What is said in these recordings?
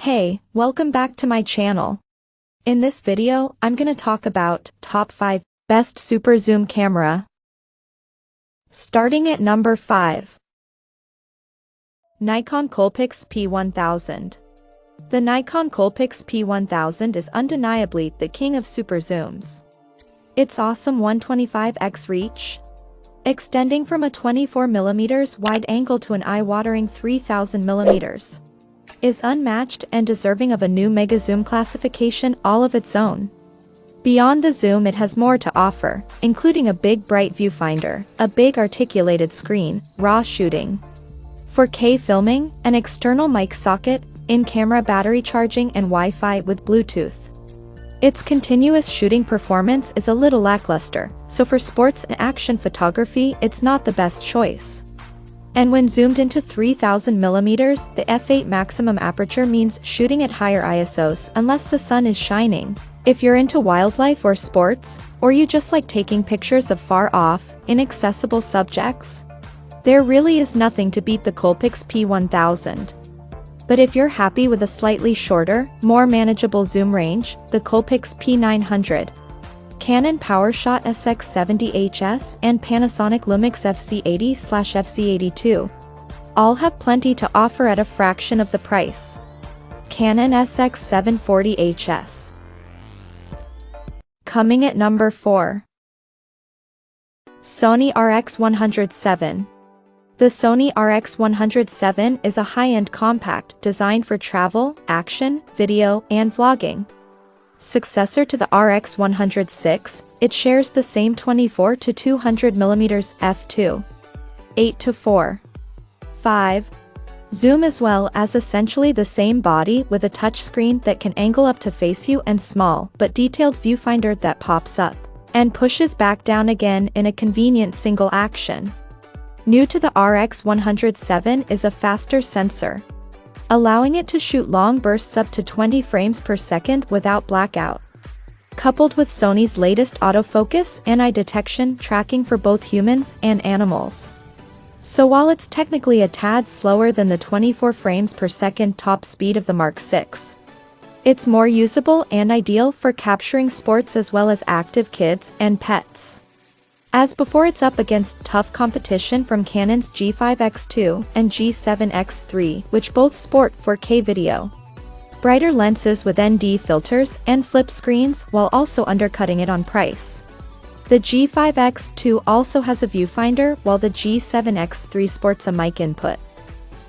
Hey, welcome back to my channel. In this video, I'm gonna talk about top 5 best super zoom camera. Starting at number 5. Nikon Coolpix P1000. The Nikon Coolpix P1000 is undeniably the king of super zooms. Its awesome 125x reach, extending from a 24mm wide angle to an eye-watering 3000mm, is unmatched and deserving of a new mega zoom classification all of its own. Beyond the zoom, it has more to offer, including a big bright viewfinder, a big articulated screen, RAW shooting, 4K filming, an external mic socket, in-camera battery charging, and Wi-Fi with Bluetooth. Its continuous shooting performance is a little lackluster, so for sports and action photography it's not the best choice. And when zoomed into 3000mm, the f8 maximum aperture means shooting at higher ISOs unless the sun is shining. If you're into wildlife or sports, or you just like taking pictures of far-off, inaccessible subjects, there really is nothing to beat the Coolpix P1000. But if you're happy with a slightly shorter, more manageable zoom range, the Coolpix P900, Canon PowerShot SX70HS, and Panasonic Lumix FC80/FC82 all have plenty to offer at a fraction of the price. Canon SX740HS. Coming at number 4. Sony RX 107. The Sony RX 107 is a high-end compact designed for travel, action, video, and vlogging. Successor to the RX 106, it shares the same 24-200mm f2, 8:4:5 zoom as well as essentially the same body with a touchscreen that can angle up to face you and small but detailed viewfinder that pops up and pushes back down again in a convenient single action. New to the RX 107 is a faster sensor, allowing it to shoot long bursts up to 20 frames per second without blackout, coupled with Sony's latest autofocus and eye detection tracking for both humans and animals. So while it's technically a tad slower than the 24 frames per second top speed of the Mark VI, it's more usable and ideal for capturing sports as well as active kids and pets. As before, it's up against tough competition from Canon's G5X2 and G7X3, which both sport 4K video, brighter lenses with ND filters, and flip screens, while also undercutting it on price. The G5X2 also has a viewfinder, while the G7X3 sports a mic input.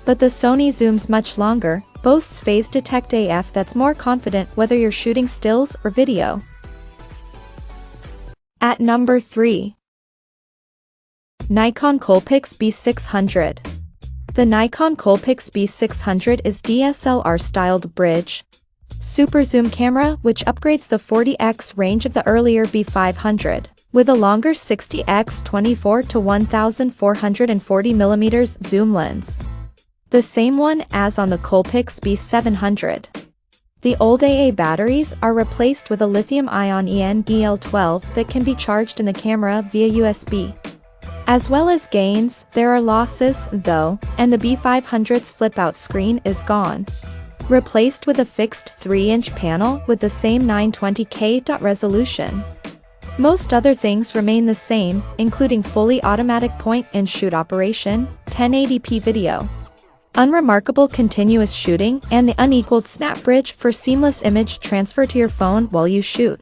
But the Sony zooms much longer, boasts phase detect AF that's more confident whether you're shooting stills or video. At number 3. Nikon Coolpix B600. The Nikon Coolpix B600 is DSLR-styled bridge super zoom camera which upgrades the 40x range of the earlier B500, with a longer 60x 24-1440mm zoom lens, the same one as on the Coolpix B700. The old AA batteries are replaced with a lithium-ion EN-GL12 that can be charged in the camera via USB. As well as gains, there are losses, though, and the B500's flip-out screen is gone, replaced with a fixed 3-inch panel with the same 920p resolution. Most other things remain the same, including fully automatic point-and-shoot operation, 1080p video, unremarkable continuous shooting, and the unequaled snap bridge for seamless image transfer to your phone while you shoot.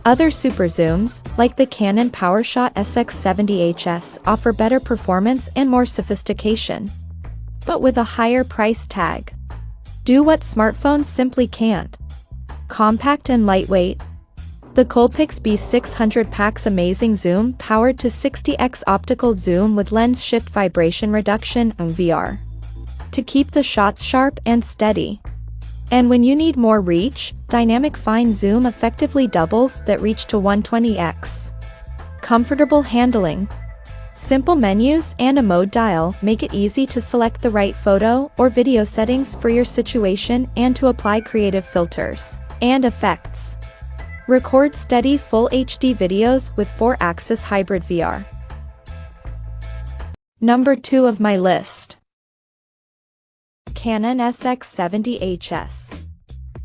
Other super zooms, like the Canon PowerShot SX70HS, offer better performance and more sophistication, but with a higher price tag. Do what smartphones simply can't: compact and lightweight. The Coolpix B600 packs amazing zoom powered to 60x optical zoom with lens shift vibration reduction and VR to keep the shots sharp and steady. And when you need more reach, dynamic fine zoom effectively doubles that reach to 120x. Comfortable handling, simple menus, and a mode dial make it easy to select the right photo or video settings for your situation and to apply creative filters and effects. Record steady full HD videos with 4-axis hybrid VR. Number 2 of my list. Canon SX70HS.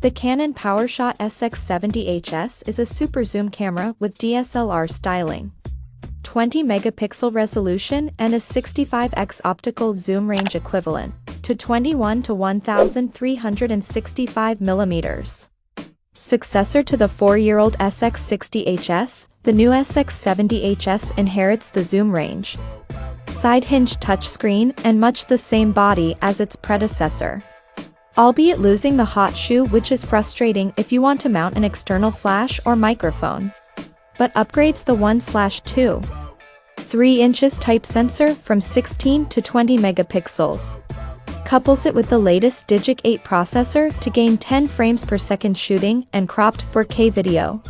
The Canon PowerShot SX70HS is a super zoom camera with DSLR styling, 20 megapixel resolution and a 65x optical zoom range equivalent to 21 to 1365 millimeters. Successor to the 4-year-old SX60HS, the new SX70HS inherits the zoom range, side hinge touchscreen and much the same body as its predecessor, albeit losing the hot shoe, which is frustrating if you want to mount an external flash or microphone, but upgrades the 1/2.3 inches type sensor from 16 to 20 megapixels. Couples it with the latest Digic 8 processor to gain 10 frames per second shooting and cropped 4K video,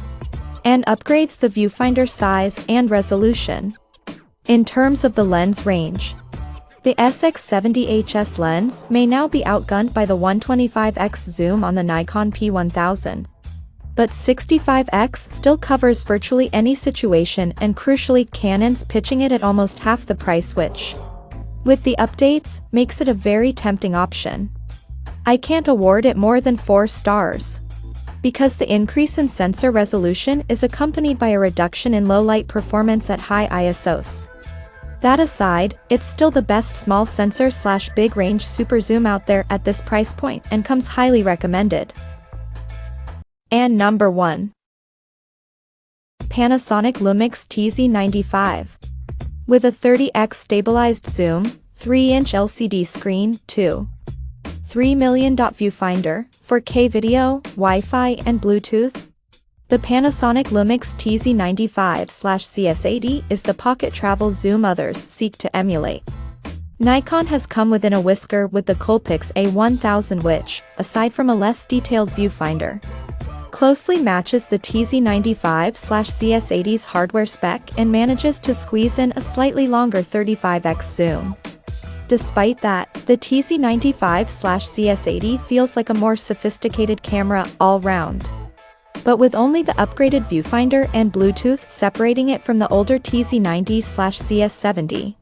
and upgrades the viewfinder size and resolution. In terms of the lens range, the SX70HS lens may now be outgunned by the 125x zoom on the Nikon P1000, but 65x still covers virtually any situation, and crucially Canon's pitching it at almost half the price, which, with the updates, makes it a very tempting option. I can't award it more than 4 stars, because the increase in sensor resolution is accompanied by a reduction in low light performance at high ISOs. That aside, it's still the best small sensor / big range super zoom out there at this price point and comes highly recommended. And number 1. Panasonic Lumix TZ95. With a 30x stabilized zoom, 3-inch LCD screen, 2.3 million viewfinder, 4K video, Wi-Fi and Bluetooth, the Panasonic Lumix TZ95/CS80 is the pocket travel zoom others seek to emulate. Nikon has come within a whisker with the Coolpix A1000, which, aside from a less detailed viewfinder, closely matches the TZ95/CS80's hardware spec and manages to squeeze in a slightly longer 35x zoom. Despite that, the TZ95/CS80 feels like a more sophisticated camera all round, but with only the upgraded viewfinder and Bluetooth separating it from the older TZ90/CS70.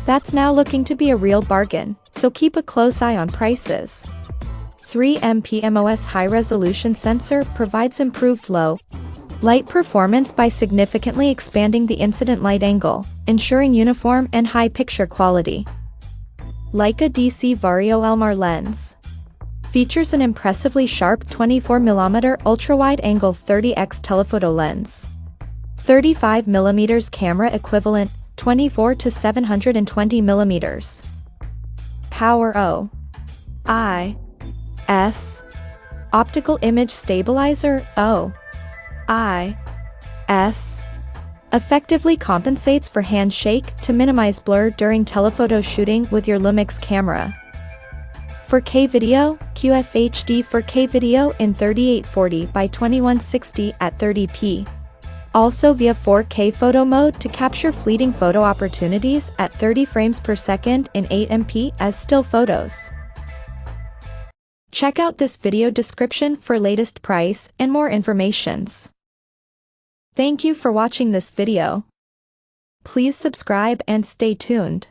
That's now looking to be a real bargain, so keep a close eye on prices. 3MP MOS high-resolution sensor provides improved low light performance by significantly expanding the incident light angle, ensuring uniform and high picture quality. Leica DC Vario Elmar lens features an impressively sharp 24mm ultra-wide-angle 30x telephoto lens, 35mm camera equivalent, 24 to 720mm. Power OIS. Optical image stabilizer OIS. Effectively compensates for hand shake to minimize blur during telephoto shooting with your Lumix camera. 4K video, QFHD 4K video in 3840 by 2160 at 30p. Also via 4K photo mode to capture fleeting photo opportunities at 30 frames per second in 8MP as still photos. Check out this video description for latest price and more informations. Thank you for watching this video. Please subscribe and stay tuned.